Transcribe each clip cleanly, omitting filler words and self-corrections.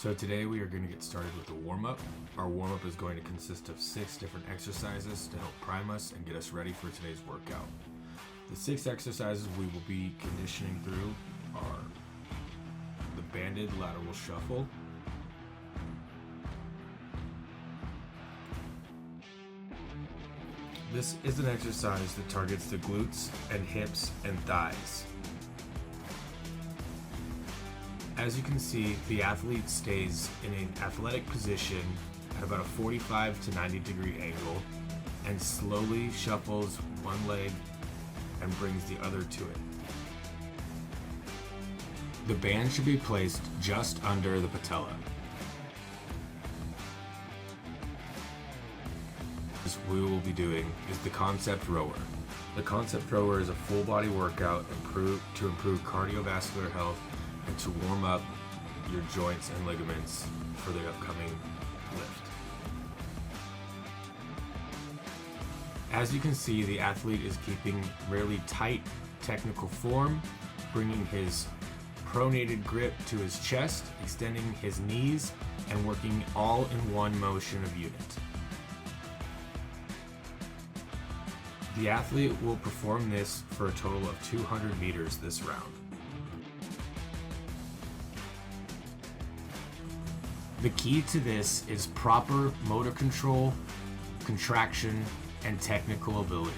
So today we are going to get started with the warm-up. Our warm-up is going to consist of 6 different exercises to help prime us and get us ready for today's workout. The 6 exercises we will be conditioning through are the banded lateral shuffle, this is an exercise that targets the glutes and hips and thighs. As you can see, the athlete stays in an athletic position at about a 45 to 90 degree angle and slowly shuffles one leg and brings the other to it. The band should be placed just under the patella. What we will be doing is the concept rower. The concept rower is a full body workout to improve cardiovascular health and to warm up your joints and ligaments for the upcoming lift. As you can see, the athlete is keeping really tight technical form, bringing his pronated grip to his chest, extending his knees, and working all in one motion of unit. The athlete will perform this for a total of 200 meters this round. The key to this is proper motor control, contraction, and technical ability.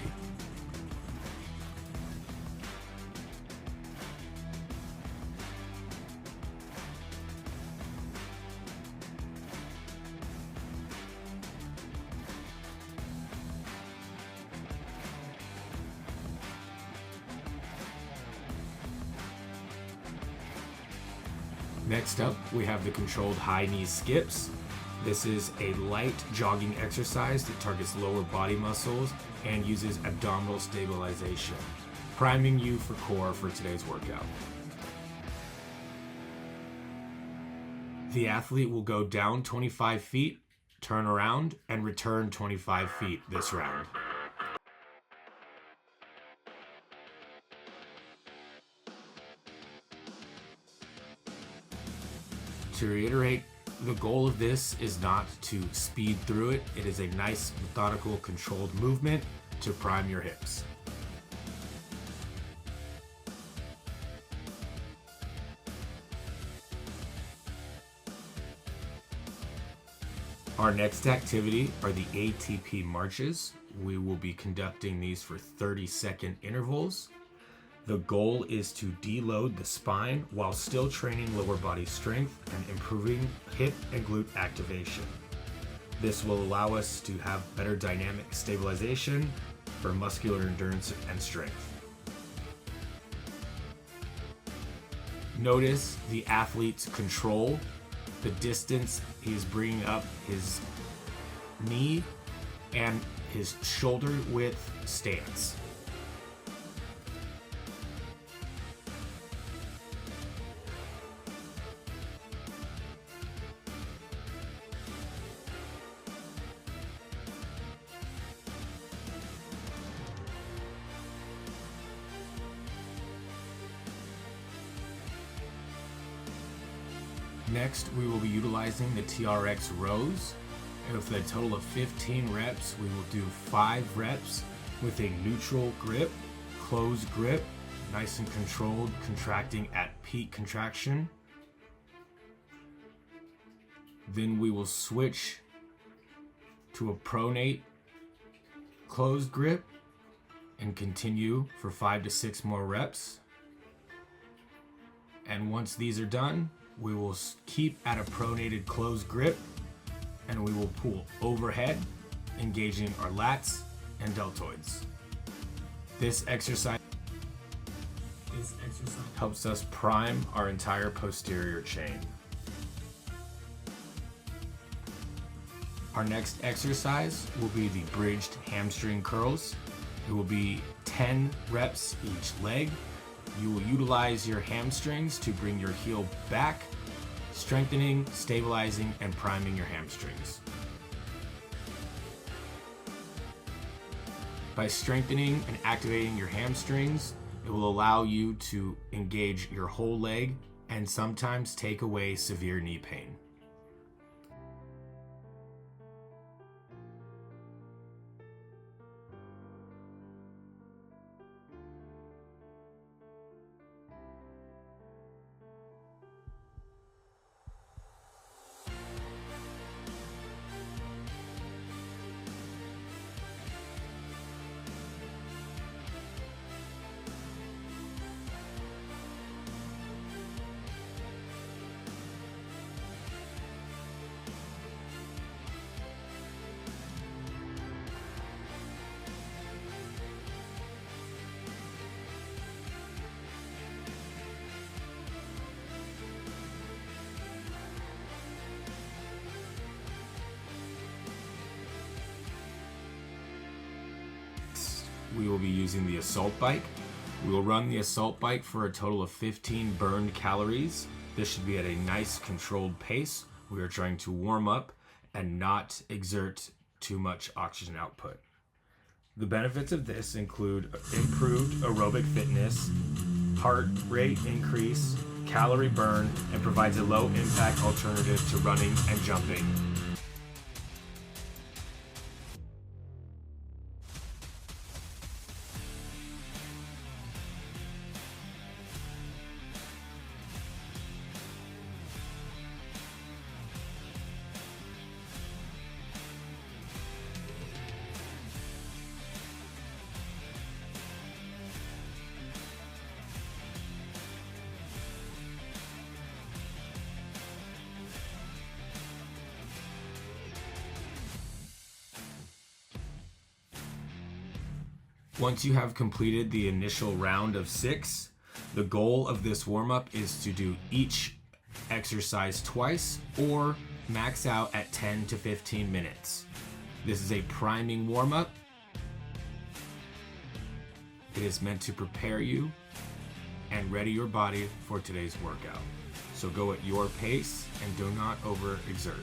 Next up, we have the controlled high knee skips. This is a light jogging exercise that targets lower body muscles and uses abdominal stabilization, priming you for core for today's workout. The athlete will go down 25 feet, turn around, and return 25 feet this round. To reiterate, the goal of this is not to speed through it. It is a nice, methodical, controlled movement to prime your hips. Our next activity are the ATP marches. We will be conducting these for 30-second intervals. The goal is to deload the spine while still training lower body strength and improving hip and glute activation. This will allow us to have better dynamic stabilization for muscular endurance and strength. Notice the athlete's control, the distance he's bringing up his knee, and his shoulder width stance. Next, we will be utilizing the TRX rows. And with a total of 15 reps, we will do 5 reps with a neutral grip, closed grip, nice and controlled, contracting at peak contraction. Then we will switch to a pronate closed grip and continue for 5 to 6 more reps. And once these are done, we will keep at a pronated closed grip and we will pull overhead, engaging our lats and deltoids. This exercise helps us prime our entire posterior chain. Our next exercise will be the bridged hamstring curls. It will be 10 reps each leg. You will utilize your hamstrings to bring your heel back, strengthening, stabilizing, and priming your hamstrings. By strengthening and activating your hamstrings, it will allow you to engage your whole leg and sometimes take away severe knee pain. we will be using the assault bike. We will run the assault bike for a total of 15 burned calories. This should be at a nice controlled pace. We are trying to warm up and not exert too much oxygen output. The benefits of this include improved aerobic fitness, heart rate increase, calorie burn, and provides a low impact alternative to running and jumping. Once you have completed the initial round of 6, the goal of this warm-up is to do each exercise twice or max out at 10 to 15 minutes. This is a priming warm-up. It is meant to prepare you and ready your body for today's workout. So go at your pace and do not overexert.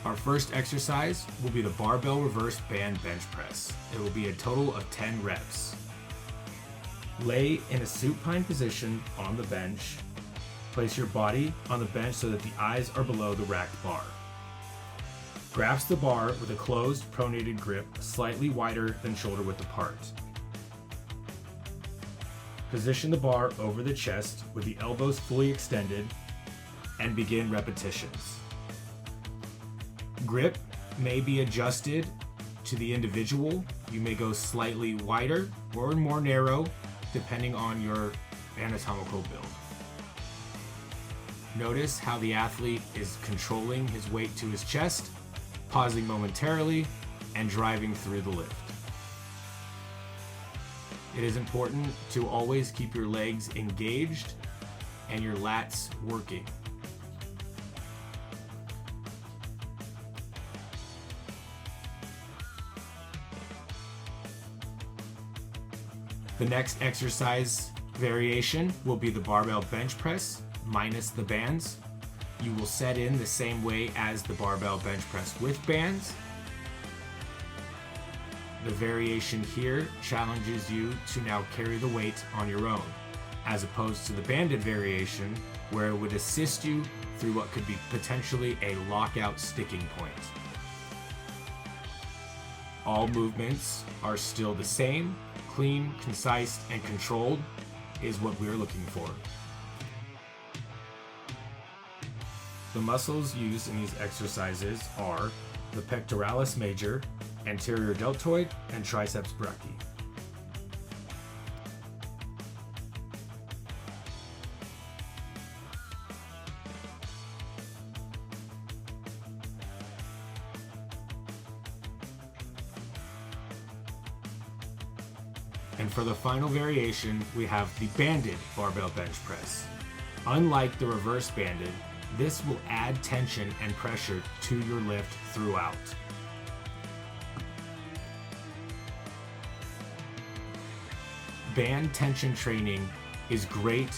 Our first exercise will be the barbell reverse band bench press. It will be a total of 10 reps. Lay in a supine position on the bench. Place your body on the bench so that the eyes are below the racked bar. Grasp the bar with a closed pronated grip slightly wider than shoulder width apart. Position the bar over the chest with the elbows fully extended and begin repetitions. Grip may be adjusted to the individual. You may go slightly wider or more narrow depending on your anatomical build. Notice how the athlete is controlling his weight to his chest, pausing momentarily, and driving through the lift. It is important to always keep your legs engaged and your lats working. The next exercise variation will be the barbell bench press minus the bands. You will set in the same way as the barbell bench press with bands. The variation here challenges you to now carry the weight on your own, as opposed to the banded variation where it would assist you through what could be potentially a lockout sticking point. All movements are still the same. Clean, concise, and controlled is what we're looking for. The muscles used in these exercises are the pectoralis major, anterior deltoid, and triceps brachii. And for the final variation, we have the banded barbell bench press. Unlike the reverse banded, this will add tension and pressure to your lift throughout. Band tension training is great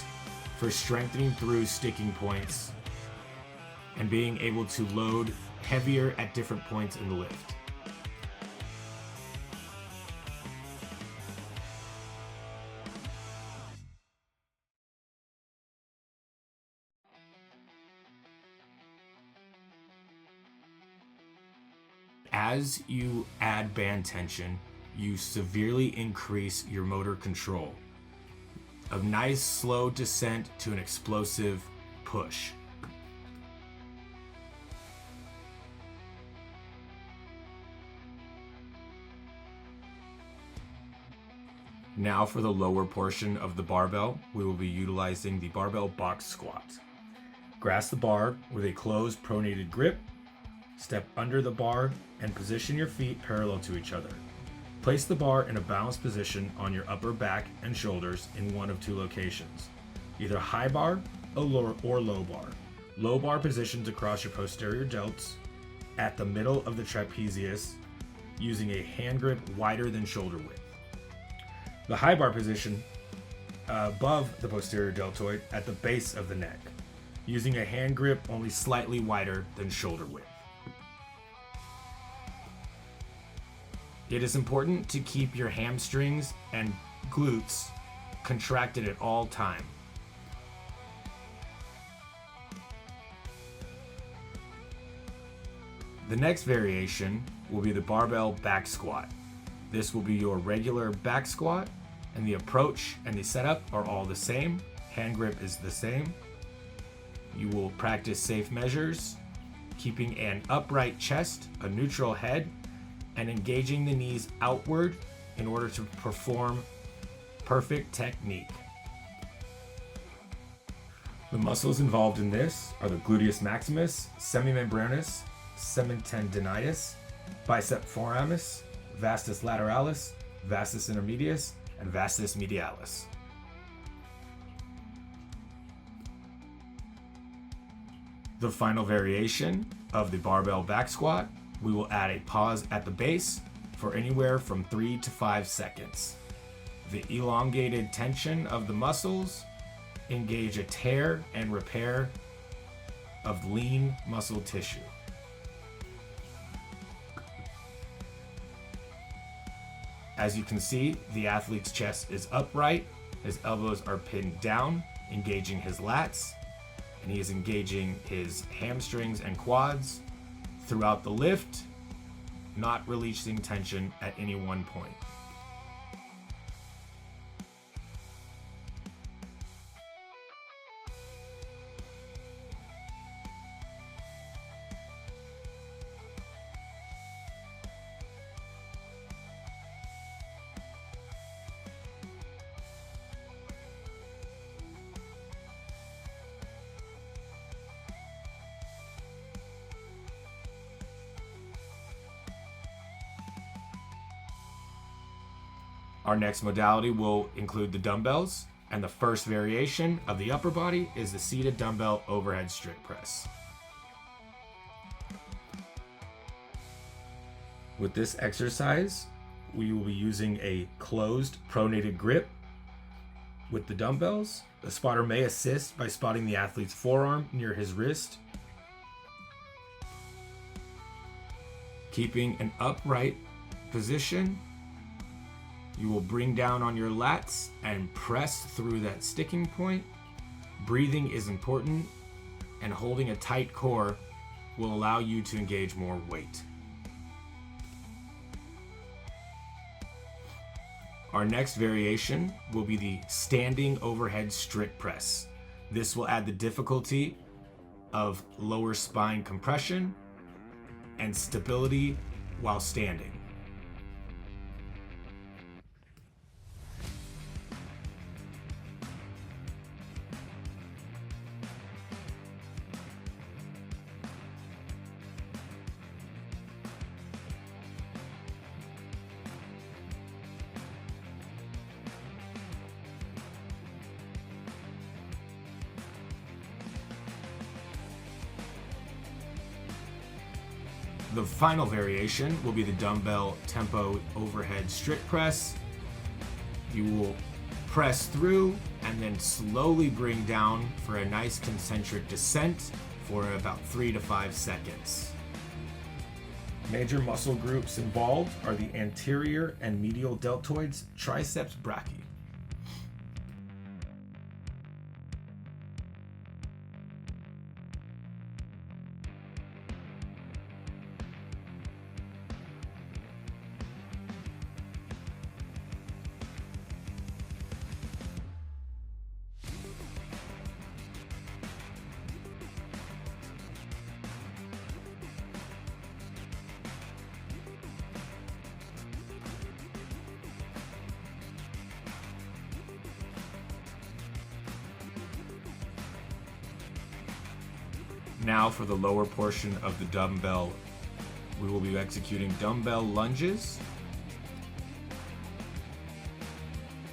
for strengthening through sticking points and being able to load heavier at different points in the lift. As you add band tension, you severely increase your motor control. A nice slow descent to an explosive push. Now for the lower portion of the barbell, we will be utilizing the barbell box squat. Grasp the bar with a closed pronated grip. Step under the bar and position your feet parallel to each other. Place the bar in a balanced position on your upper back and shoulders in one of two locations, either high bar or low bar. Low bar positions across your posterior delts at the middle of the trapezius using a hand grip wider than shoulder width. The high bar position above the posterior deltoid at the base of the neck, using a hand grip only slightly wider than shoulder width. It is important to keep your hamstrings and glutes contracted at all time. The next variation will be the barbell back squat. This will be your regular back squat, and the approach and the setup are all the same. Hand grip is the same. You will practice safe measures, keeping an upright chest, a neutral head, and engaging the knees outward in order to perform perfect technique. The muscles involved in this are the gluteus maximus, semimembranous, semitendinitis, bicep foramis, vastus lateralis, vastus intermedius, and vastus medialis. The final variation of the barbell back squat, we will add a pause at the base for anywhere from 3 to 5 seconds. The elongated tension of the muscles engage a tear and repair of lean muscle tissue. As you can see, the athlete's chest is upright, his elbows are pinned down, engaging his lats, and he is engaging his hamstrings and quads throughout the lift, not releasing tension at any one point. Our next modality will include the dumbbells, and the first variation of the upper body is the seated dumbbell overhead strict press. With this exercise, we will be using a closed pronated grip with the dumbbells. The spotter may assist by spotting the athlete's forearm near his wrist. Keeping an upright position, you will bring down on your lats and press through that sticking point. Breathing is important, and holding a tight core will allow you to engage more weight. Our next variation will be the standing overhead strict press. This will add the difficulty of lower spine compression and stability while standing. The final variation will be the dumbbell tempo overhead strict press. You will press through and then slowly bring down for a nice concentric descent for about 3 to 5 seconds. Major muscle groups involved are the anterior and medial deltoids, triceps brachii. Now for the lower portion of the dumbbell, we will be executing dumbbell lunges.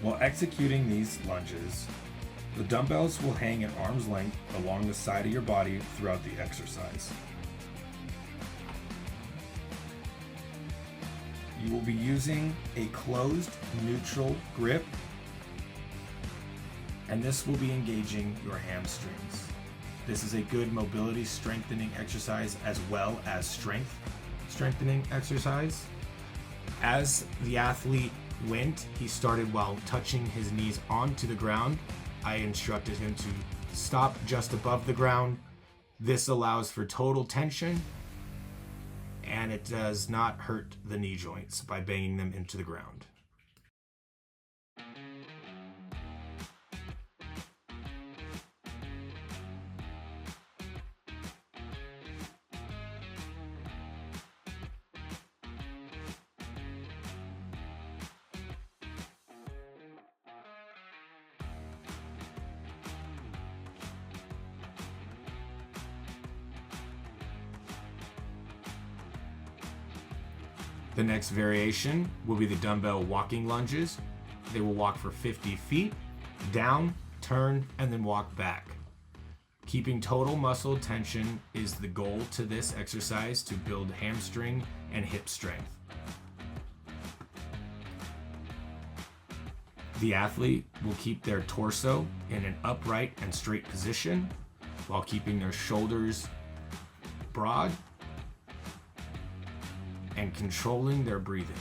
While executing these lunges, the dumbbells will hang at arm's length along the side of your body throughout the exercise. You will be using a closed neutral grip, and this will be engaging your hamstrings. This is a good mobility strengthening exercise as well as strength strengthening exercise. As the athlete went, he started while touching his knees onto the ground. I instructed him to stop just above the ground. This allows for total tension, and it does not hurt the knee joints by banging them into the ground. The next variation will be the dumbbell walking lunges. They will walk for 50 feet, down, turn, and then walk back. Keeping total muscle tension is the goal to this exercise to build hamstring and hip strength. The athlete will keep their torso in an upright and straight position while keeping their shoulders broad and controlling their breathing.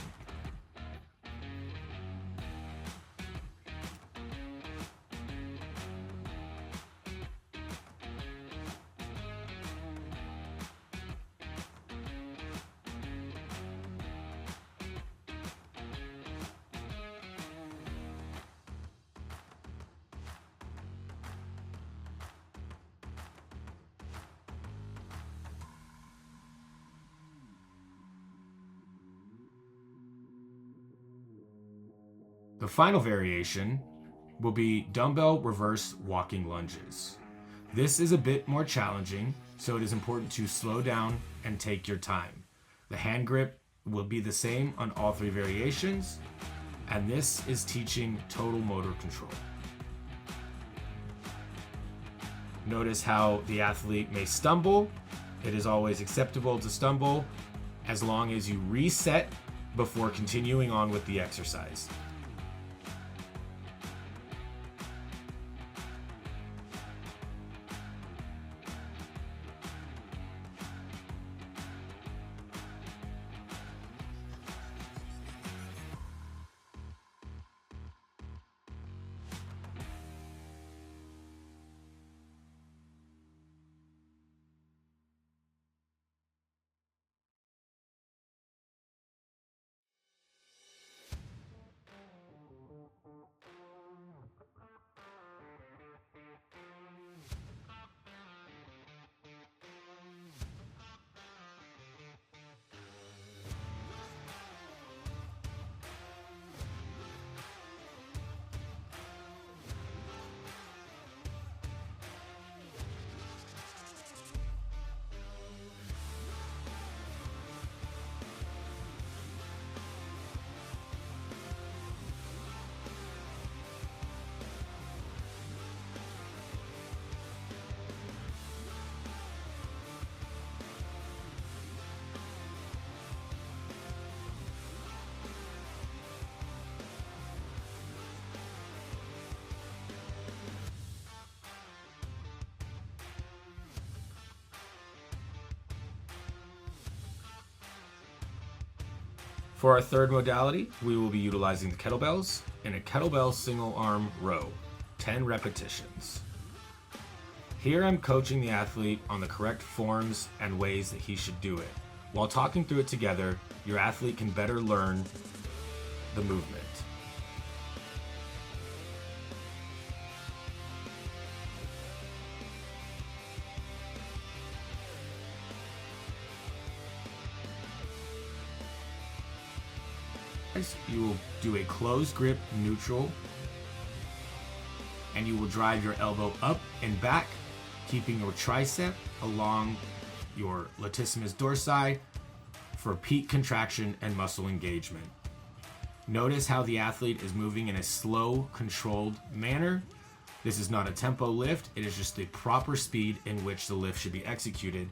The final variation will be dumbbell reverse walking lunges. This is a bit more challenging, so it is important to slow down and take your time. The hand grip will be the same on all three variations, and this is teaching total motor control. Notice how the athlete may stumble. It is always acceptable to stumble as long as you reset before continuing on with the exercise. For our third modality, we will be utilizing the kettlebells in a kettlebell single arm row, 10 repetitions. Here I'm coaching the athlete on the correct forms and ways that he should do it. While talking through it together, your athlete can better learn the movement. You will do a closed grip neutral, and you will drive your elbow up and back, keeping your tricep along your latissimus dorsi for peak contraction and muscle engagement. Notice how the athlete is moving in a slow, controlled manner. This is not a tempo lift, it is just the proper speed in which the lift should be executed.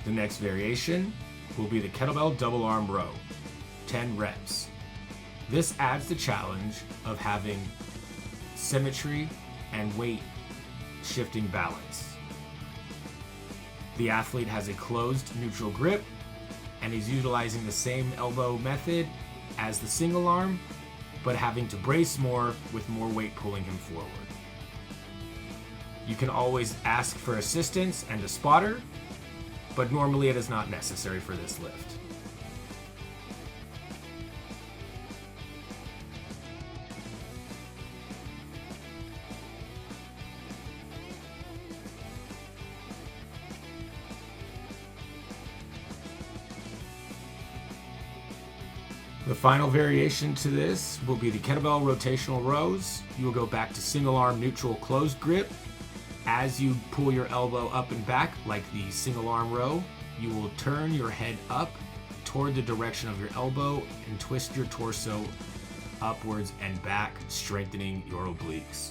The next variation will be the kettlebell double arm row, 10 reps. This adds the challenge of having symmetry and weight shifting balance. The athlete has a closed neutral grip and is utilizing the same elbow method as the single arm, but having to brace more with more weight pulling him forward. You can always ask for assistance and a spotter, but normally it is not necessary for this lift. The final variation to this will be the kettlebell rotational rows. You will go back to single arm neutral closed grip. As you pull your elbow up and back like the single arm row, you will turn your head up toward the direction of your elbow and twist your torso upwards and back, strengthening your obliques.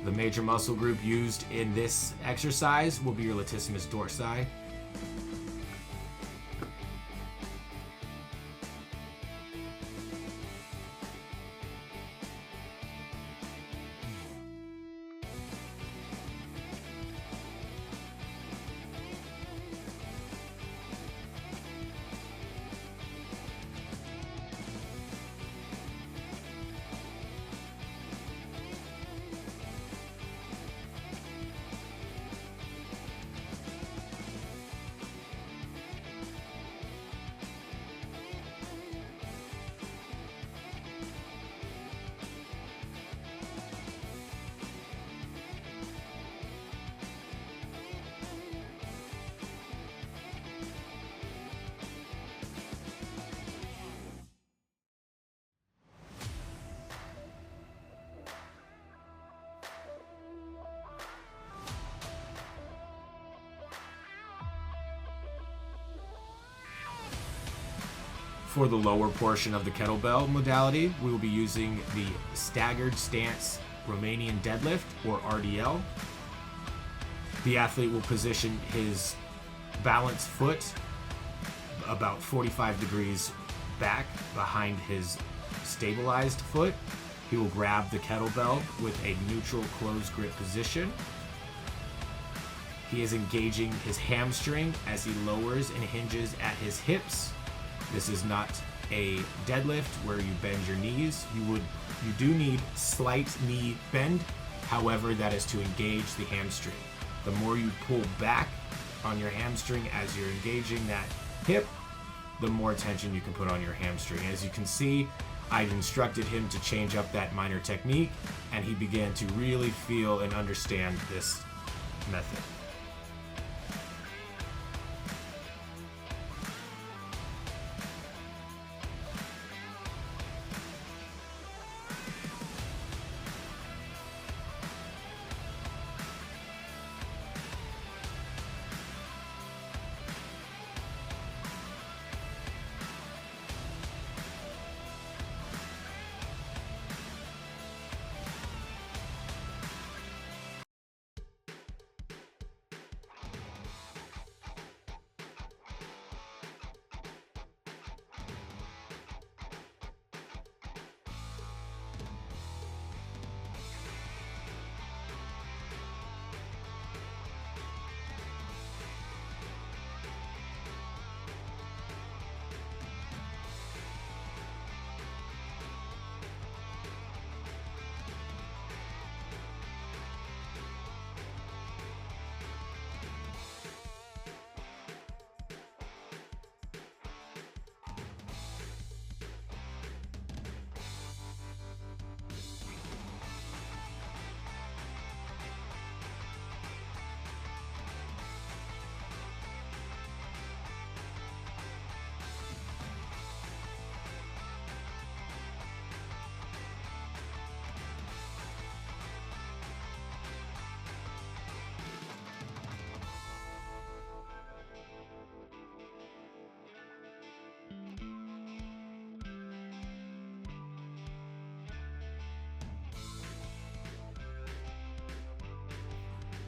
The major muscle group used in this exercise will be your latissimus dorsi. For the lower portion of the kettlebell modality, we will be using the staggered stance Romanian deadlift, or RDL. The athlete will position his balanced foot about 45 degrees back behind his stabilized foot. He will grab the kettlebell with a neutral closed grip position. He is engaging his hamstring as he lowers and hinges at his hips. This is not a deadlift where you bend your knees. You do need slight knee bend. However, that is to engage the hamstring. The more you pull back on your hamstring as you're engaging that hip, the more tension you can put on your hamstring. As you can see, I instructed him to change up that minor technique, and he began to really feel and understand this method.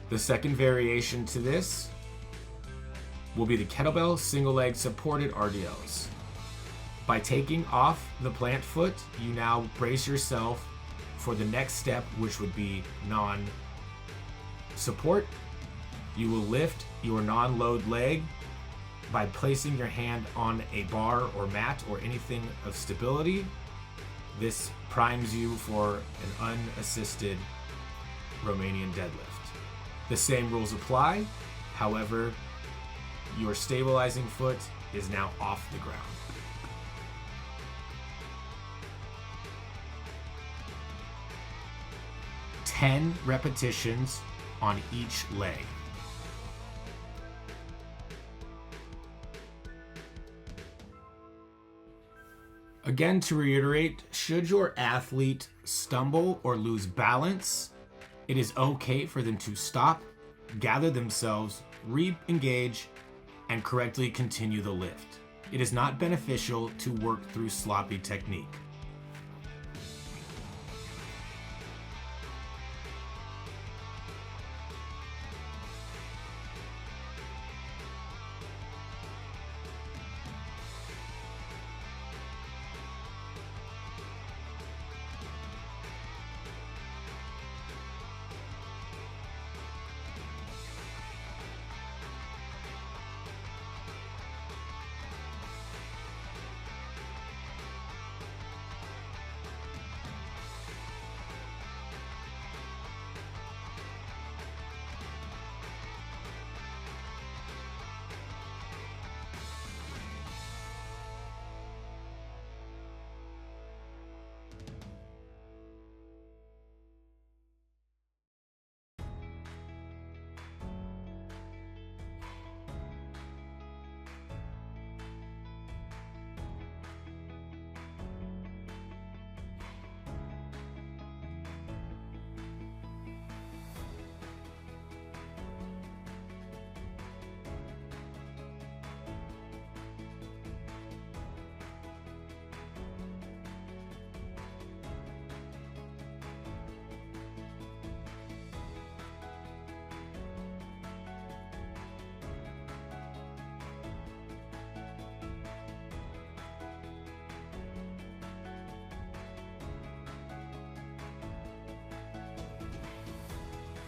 The second variation to this will be the kettlebell single leg supported RDLs. By taking off the plant foot, you now brace yourself for the next step, which would be non-support. You will lift your non-load leg by placing your hand on a bar or mat or anything of stability. This primes you for an unassisted Romanian deadlift. The same rules apply, however, your stabilizing foot is now off the ground. Ten repetitions on each leg. Again, to reiterate, should your athlete stumble or lose balance, it is okay for them to stop, gather themselves, re-engage, and correctly continue the lift. It is not beneficial to work through sloppy technique.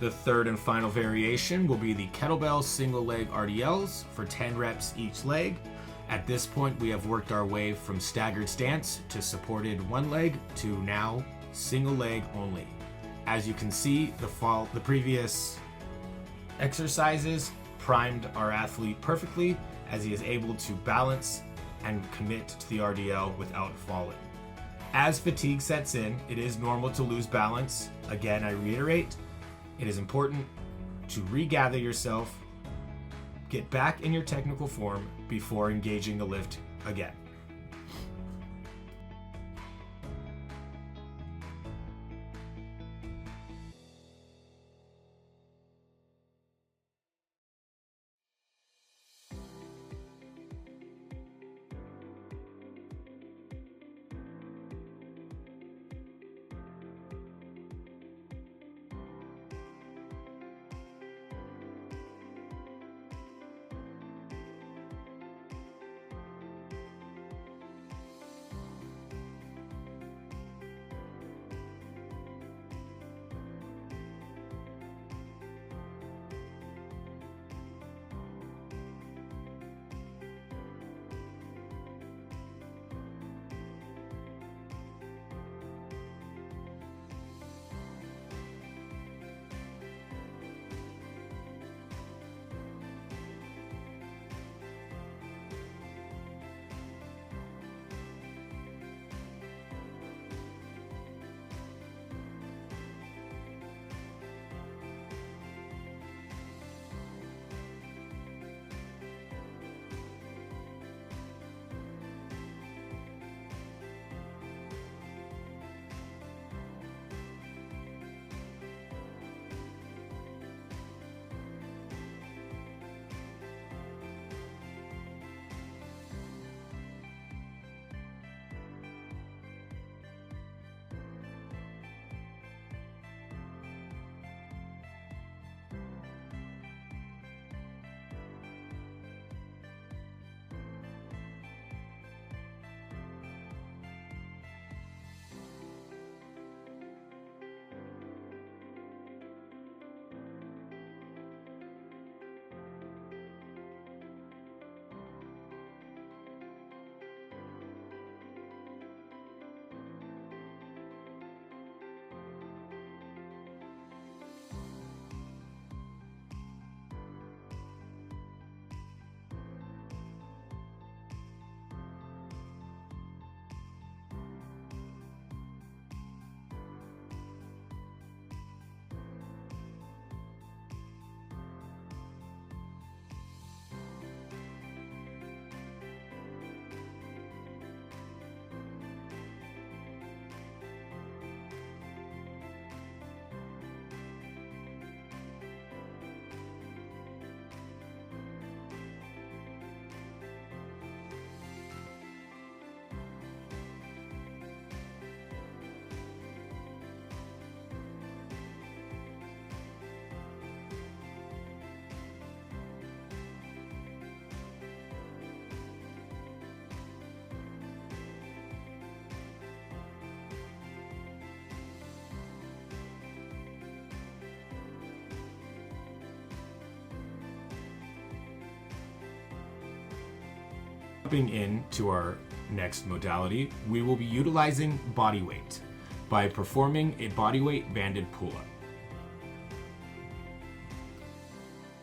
The third and final variation will be the kettlebell single leg RDLs for 10 reps each leg. At this point, we have worked our way from staggered stance to supported one leg to now single leg only. As you can see, the previous exercises primed our athlete perfectly as he is able to balance and commit to the RDL without falling. As fatigue sets in, it is normal to lose balance. Again, I reiterate, it is important to regather yourself, get back in your technical form before engaging the lift again. Jumping into our next modality, we will be utilizing body weight by performing a bodyweight banded pull-up.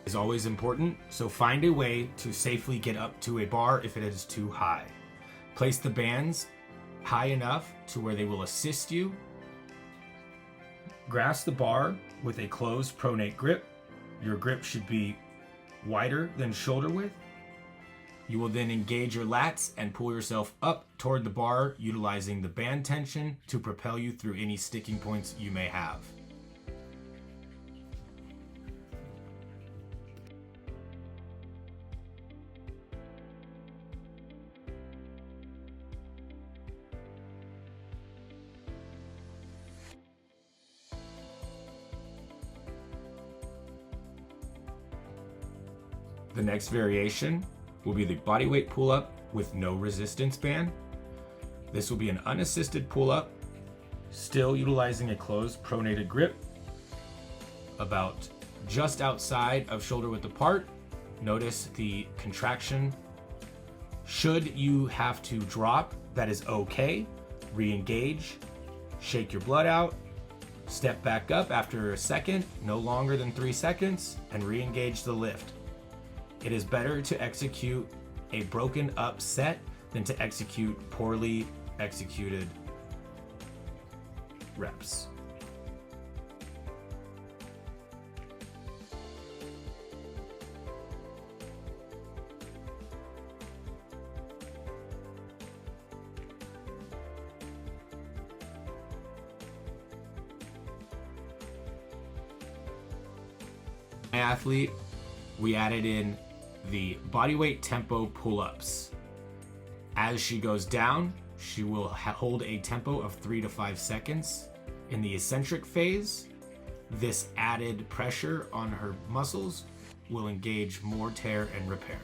Is always important, so find a way to safely get up to a bar if it is too high. Place the bands high enough to where they will assist you. Grasp the bar with a closed pronate grip. Your grip should be wider than shoulder width. You will then engage your lats and pull yourself up toward the bar, utilizing the band tension to propel you through any sticking points you may have. The next variation will be the bodyweight pull-up with no resistance band. This will be an unassisted pull-up, still utilizing a closed pronated grip, about just outside of shoulder width apart. Notice the contraction. Should you have to drop, that is okay. Re-engage, shake your blood out, step back up after a second, no longer than 3 seconds, and re-engage the lift. It is better to execute a broken up set than to execute poorly executed reps. My athlete, we added in the bodyweight tempo pull-ups. As she goes down, she will hold a tempo of 3 to 5 seconds. In the eccentric phase, this added pressure on her muscles will engage more tear and repair.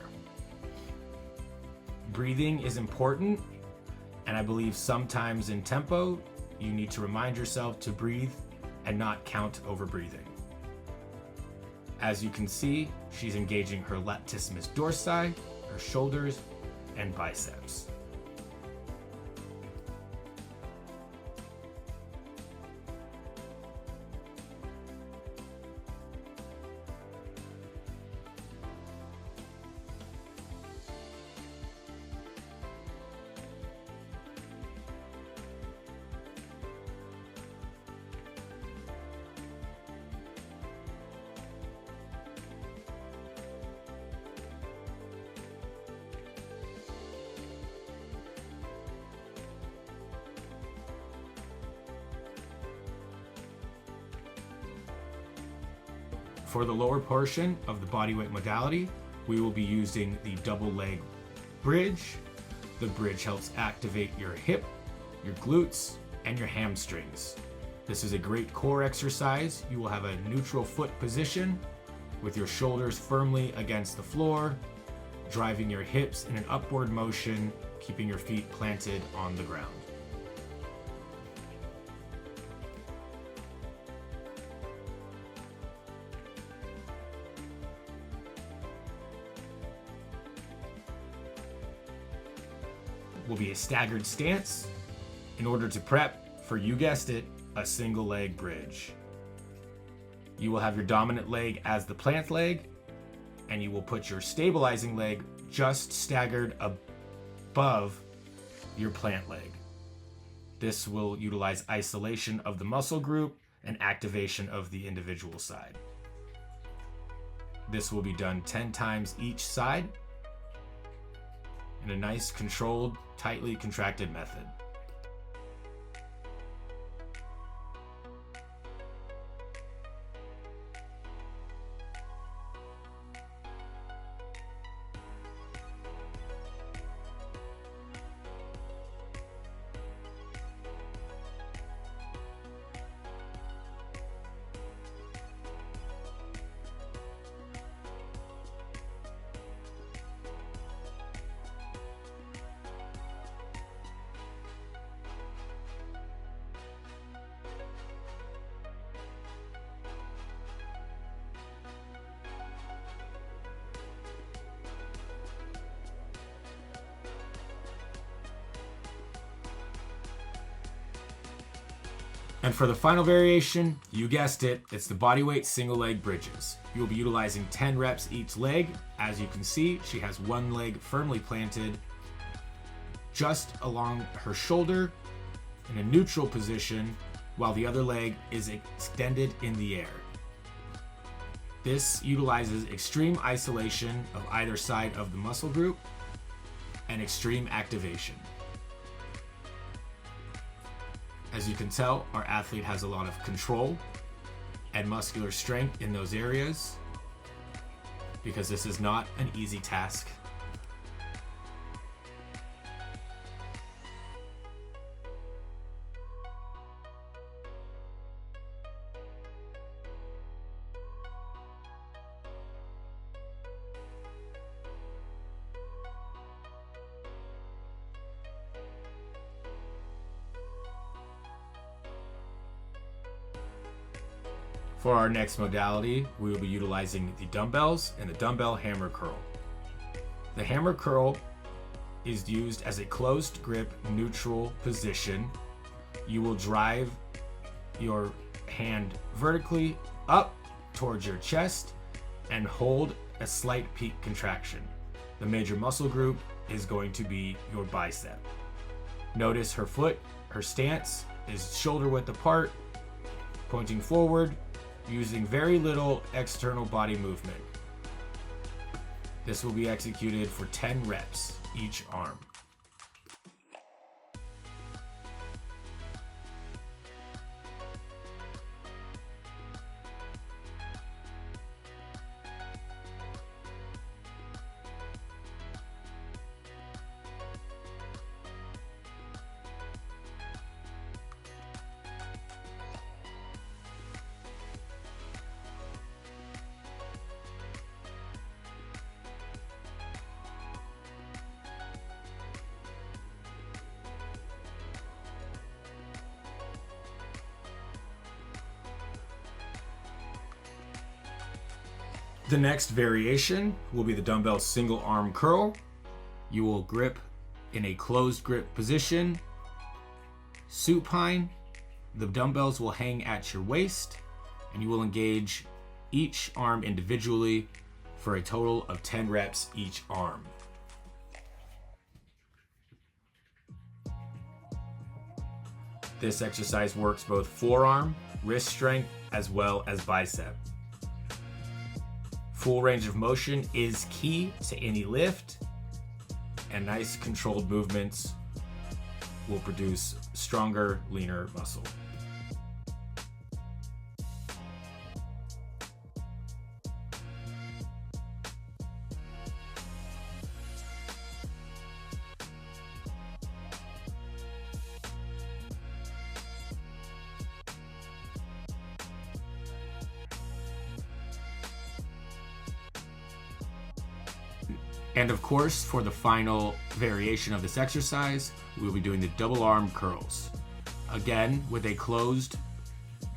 Breathing is important, and I believe sometimes in tempo, you need to remind yourself to breathe and not count over breathing. As you can see, she's engaging her latissimus dorsi, her shoulders, and biceps. For the lower portion of the bodyweight modality, we will be using the double leg bridge. The bridge helps activate your hip, your glutes, and your hamstrings. This is a great core exercise. You will have a neutral foot position with your shoulders firmly against the floor, driving your hips in an upward motion, keeping your feet planted on the ground. Will be a staggered stance in order to prep for, you guessed it, a single leg bridge. You will have your dominant leg as the plant leg, and you will put your stabilizing leg just staggered above your plant leg. This will utilize isolation of the muscle group and activation of the individual side. This will be done 10 times each side in a nice, controlled, tightly contracted method. And for the final variation, you guessed it, it's the bodyweight single leg bridges. You will be utilizing 10 reps each leg. As you can see, she has one leg firmly planted just along her shoulder in a neutral position, while the other leg is extended in the air. This utilizes extreme isolation of either side of the muscle group and extreme activation. As you can tell, our athlete has a lot of control and muscular strength in those areas, because this is not an easy task. For our next modality, we will be utilizing the dumbbells and the dumbbell hammer curl. The hammer curl is used as a closed grip neutral position. You will drive your hand vertically up towards your chest and hold a slight peak contraction. The major muscle group is going to be your bicep. Notice her foot, her stance is shoulder width apart, pointing forward, using very little external body movement. This will be executed for 10 reps each arm. The next variation will be the dumbbell single arm curl. You will grip in a closed grip position, supine. The dumbbells will hang at your waist, and you will engage each arm individually for a total of 10 reps each arm. This exercise works both forearm, wrist strength, as well as bicep. Full range of motion is key to any lift, and nice controlled movements will produce stronger, leaner muscle. And of course, for the final variation of this exercise, we will be doing the double arm curls. Again, with a closed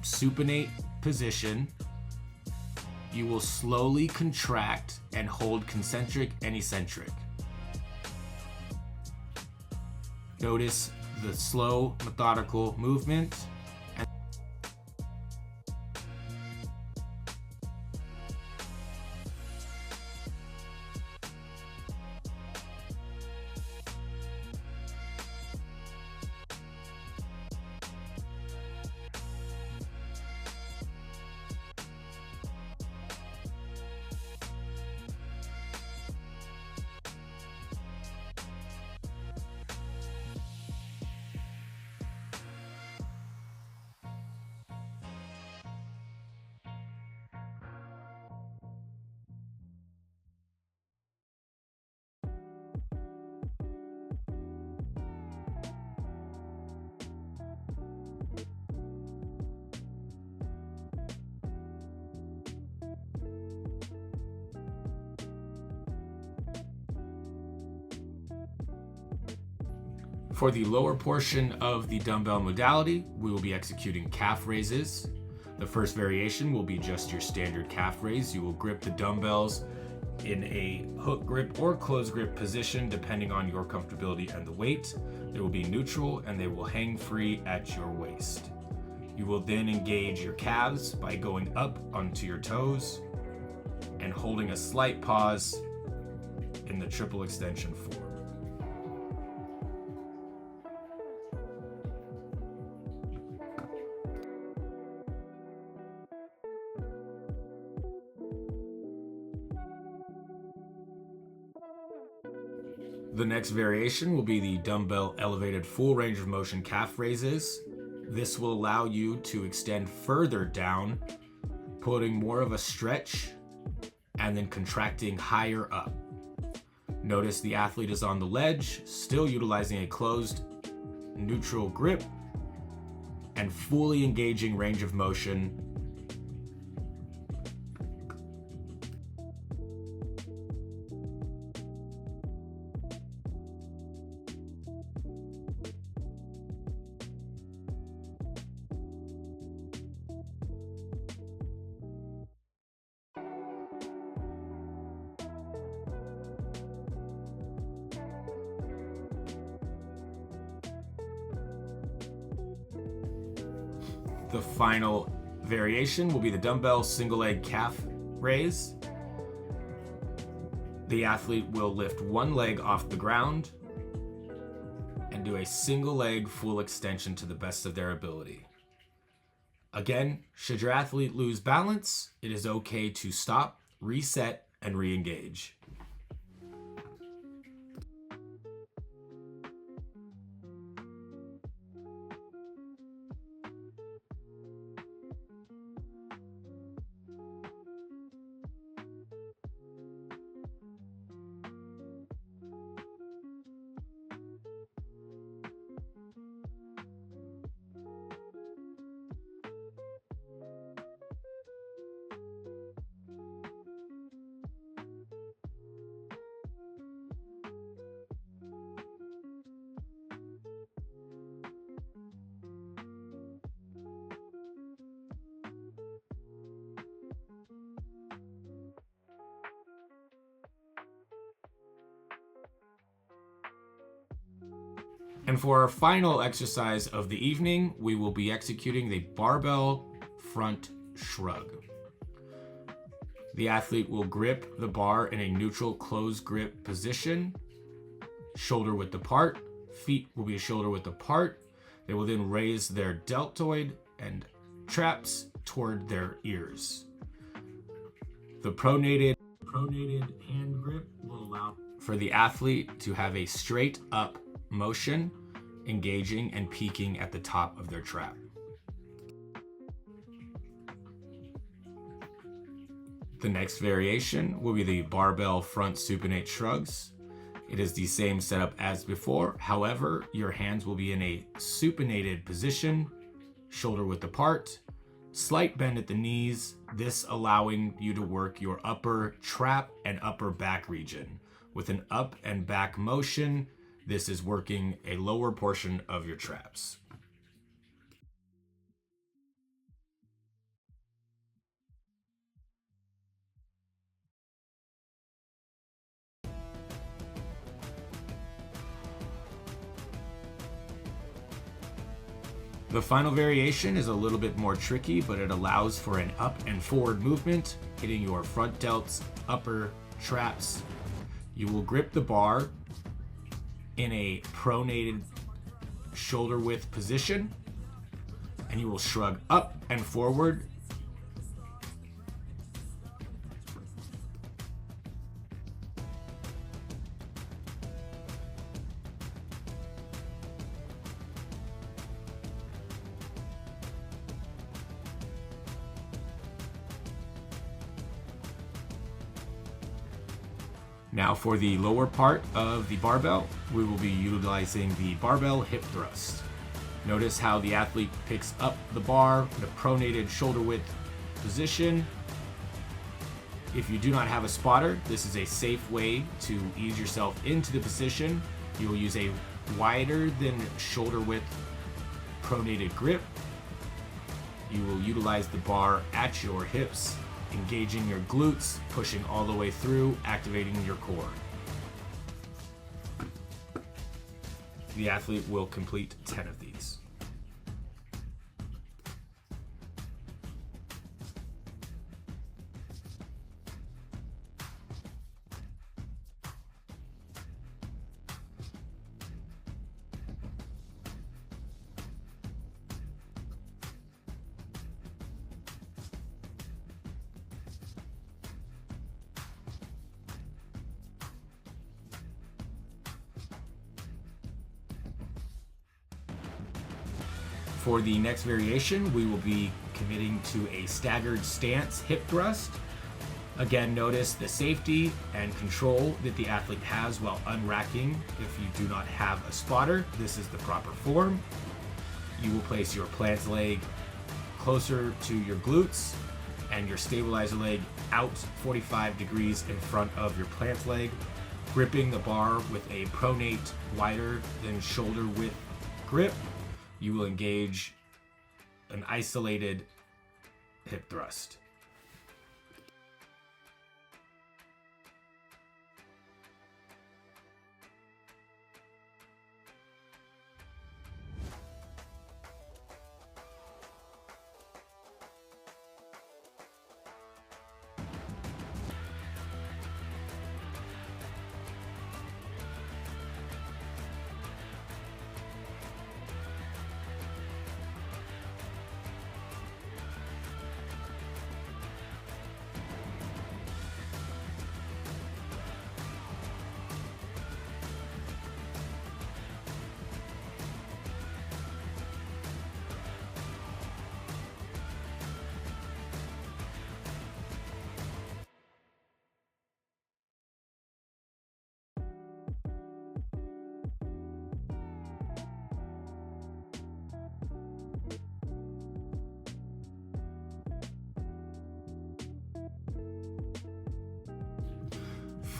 supinate position, you will slowly contract and hold concentric and eccentric. Notice the slow, methodical movement. For the lower portion of the dumbbell modality, we will be executing calf raises. The first variation will be just your standard calf raise. You will grip the dumbbells in a hook grip or closed grip position depending on your comfortability and the weight. They will be neutral and they will hang free at your waist. You will then engage your calves by going up onto your toes and holding a slight pause in the triple extension form. The next variation will be the dumbbell elevated full range of motion calf raises. This will allow you to extend further down, putting more of a stretch and then contracting higher up. Notice the athlete is on the ledge, still utilizing a closed neutral grip and fully engaging range of motion. The final variation will be the dumbbell single leg calf raise. The athlete will lift one leg off the ground and do a single leg full extension to the best of their ability. Again, should your athlete lose balance, it is okay to stop, reset, and re-engage. And for our final exercise of the evening, we will be executing the barbell front shrug. The athlete will grip the bar in a neutral closed grip position, shoulder width apart, feet will be shoulder width apart. They will then raise their deltoid and traps toward their ears. The pronated hand grip will allow for the athlete to have a straight up motion, engaging and peaking at the top of their trap. The next variation will be the barbell front supinate shrugs. It is the same setup as before. However, your hands will be in a supinated position, shoulder width apart, slight bend at the knees, this allowing you to work your upper trap and upper back region. With an up and back motion, this is working a lower portion of your traps. The final variation is a little bit more tricky, but it allows for an up and forward movement, hitting your front delts, upper traps. You will grip the bar in a pronated shoulder width position, and you will shrug up and forward. Now for the lower part of the barbell, we will be utilizing the barbell hip thrust. Notice how the athlete picks up the bar in a pronated shoulder width position. If you do not have a spotter, this is a safe way to ease yourself into the position. You will use a wider than shoulder width pronated grip. You will utilize the bar at your hips, engaging your glutes, pushing all the way through, activating your core. The athlete will complete 10 of these. For the next variation, we will be committing to a staggered stance hip thrust. Again, notice the safety and control that the athlete has while unracking. If you do not have a spotter, this is the proper form. You will place your plant leg closer to your glutes and your stabilizer leg out 45 degrees in front of your plant leg, gripping the bar with a pronate wider than shoulder width grip. You will engage an isolated hip thrust.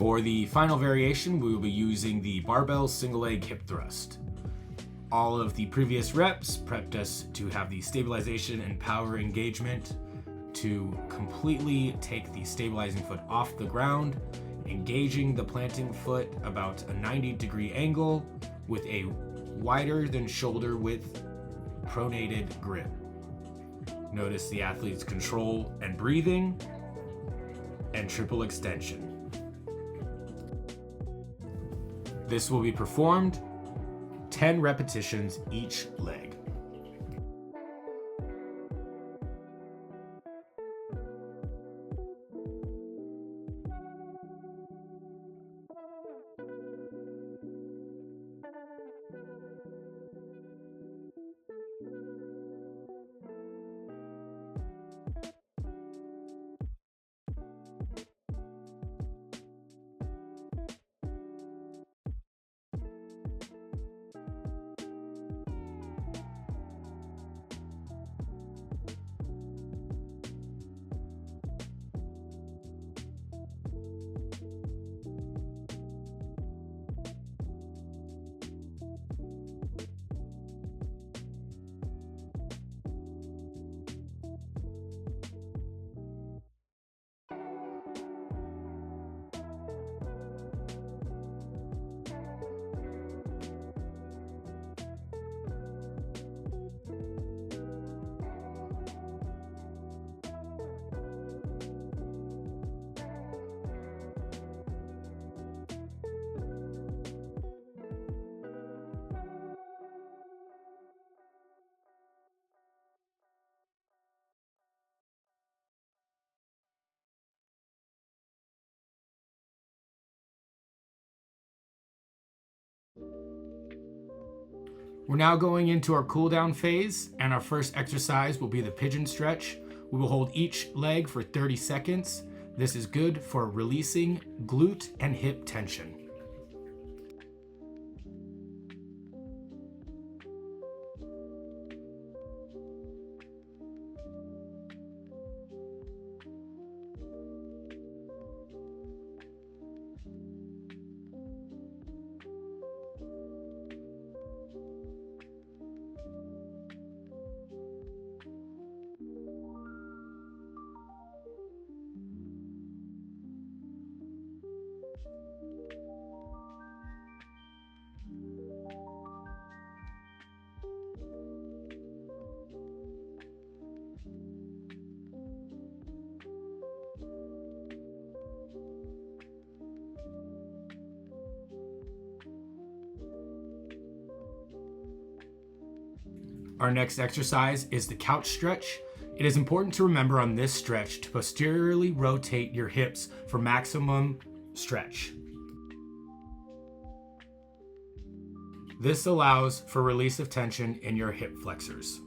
For the final variation, we will be using the barbell single leg hip thrust. All of the previous reps prepped us to have the stabilization and power engagement to completely take the stabilizing foot off the ground, engaging the planting foot about a 90-degree angle with a wider than shoulder width pronated grip. Notice the athlete's control and breathing, and triple extension. This will be performed 10 repetitions each leg. We're now going into our cool down phase, and our first exercise will be the pigeon stretch. We will hold each leg for 30 seconds. This is good for releasing glute and hip tension. Our next exercise is the couch stretch. It is important to remember on this stretch to posteriorly rotate your hips for maximum stretch. This allows for release of tension in your hip flexors.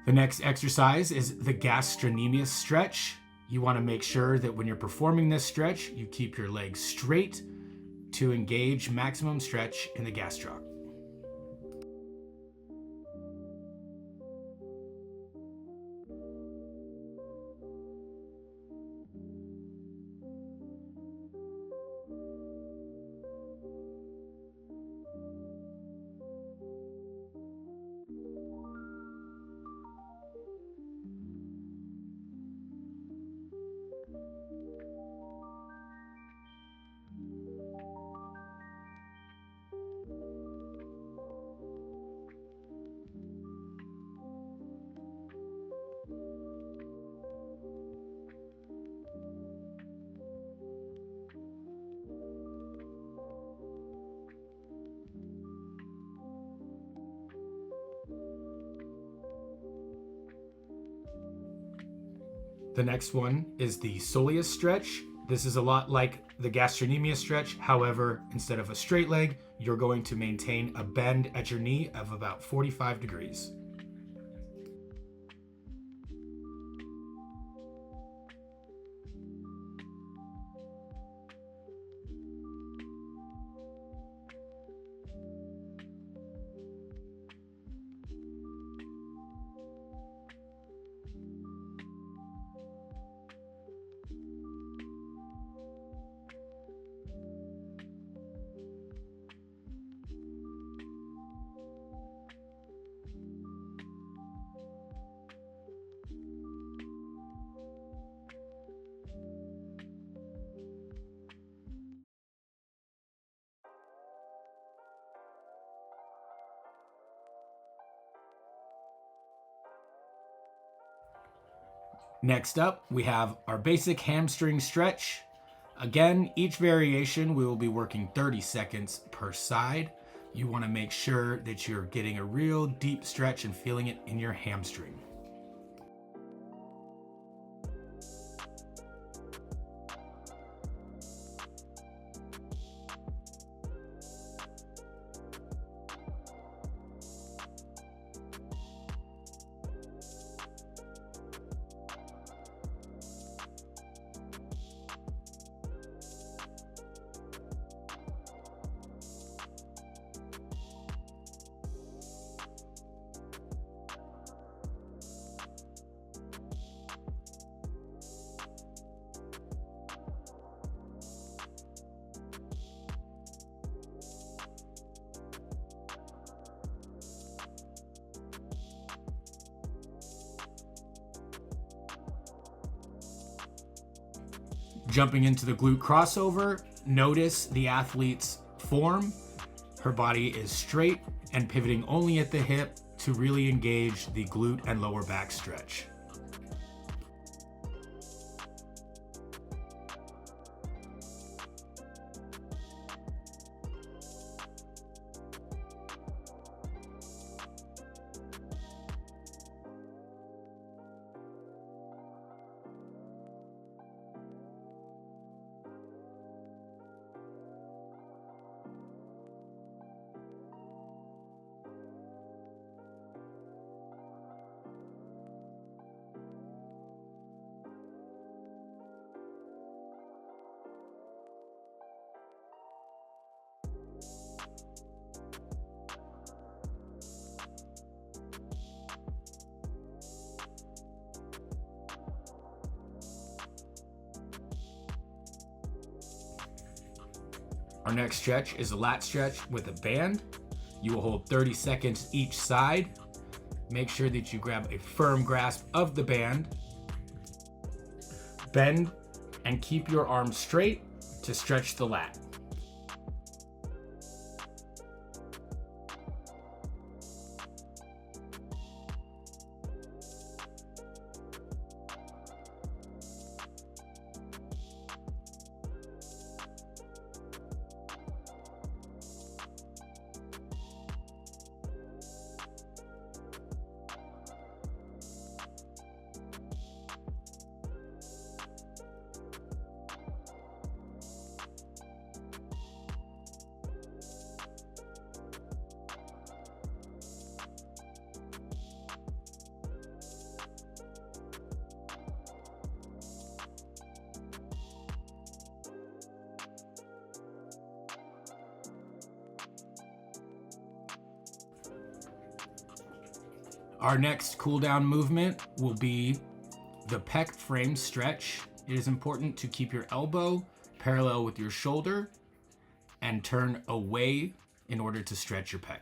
The next exercise is the gastrocnemius stretch. You want to make sure that when you're performing this stretch, you keep your legs straight to engage maximum stretch in the gastroc. The next one is the soleus stretch. This is a lot like the gastrocnemius stretch. However, instead of a straight leg, you're going to maintain a bend at your knee of about 45 degrees. Next up, we have our basic hamstring stretch. Again, each variation we will be working 30 seconds per side. You want to make sure that you're getting a real deep stretch and feeling it in your hamstring. Jumping into the glute crossover, notice the athlete's form. Her body is straight and pivoting only at the hip to really engage the glute and lower back stretch. Our next stretch is a lat stretch with a band. You will hold 30 seconds each side. Make sure that you grab a firm grasp of the band. Bend and keep your arms straight to stretch the lat. Our next cool down movement will be the pec frame stretch. It is important to keep your elbow parallel with your shoulder and turn away in order to stretch your pec.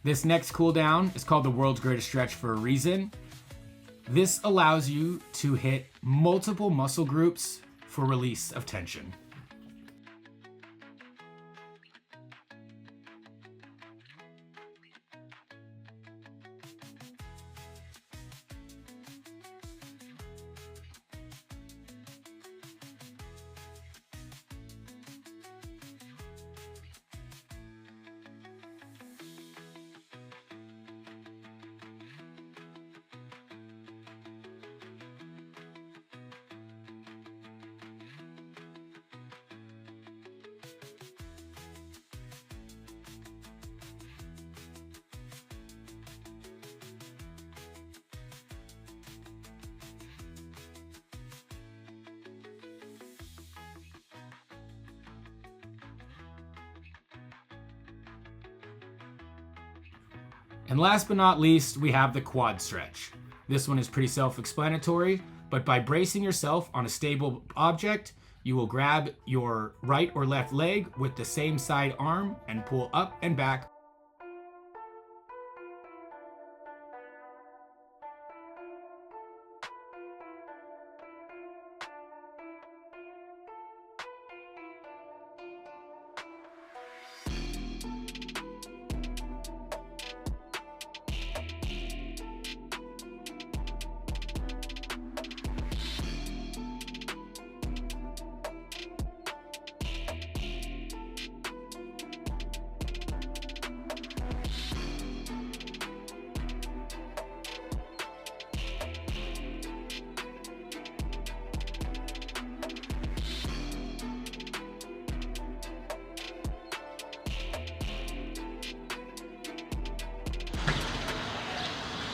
This next cool down is called the world's greatest stretch for a reason. This allows you to hit multiple muscle groups for release of tension. And last but not least, we have the quad stretch. This one is pretty self-explanatory, but by bracing yourself on a stable object, you will grab your right or left leg with the same side arm and pull up and back.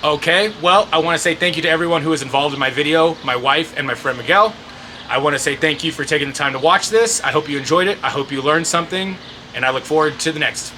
Okay, well, I want to say thank you to everyone who was involved in my video, my wife and my friend Miguel. I want to say thank you for taking the time to watch this. I hope you enjoyed it. I hope you learned something, and I look forward to the next.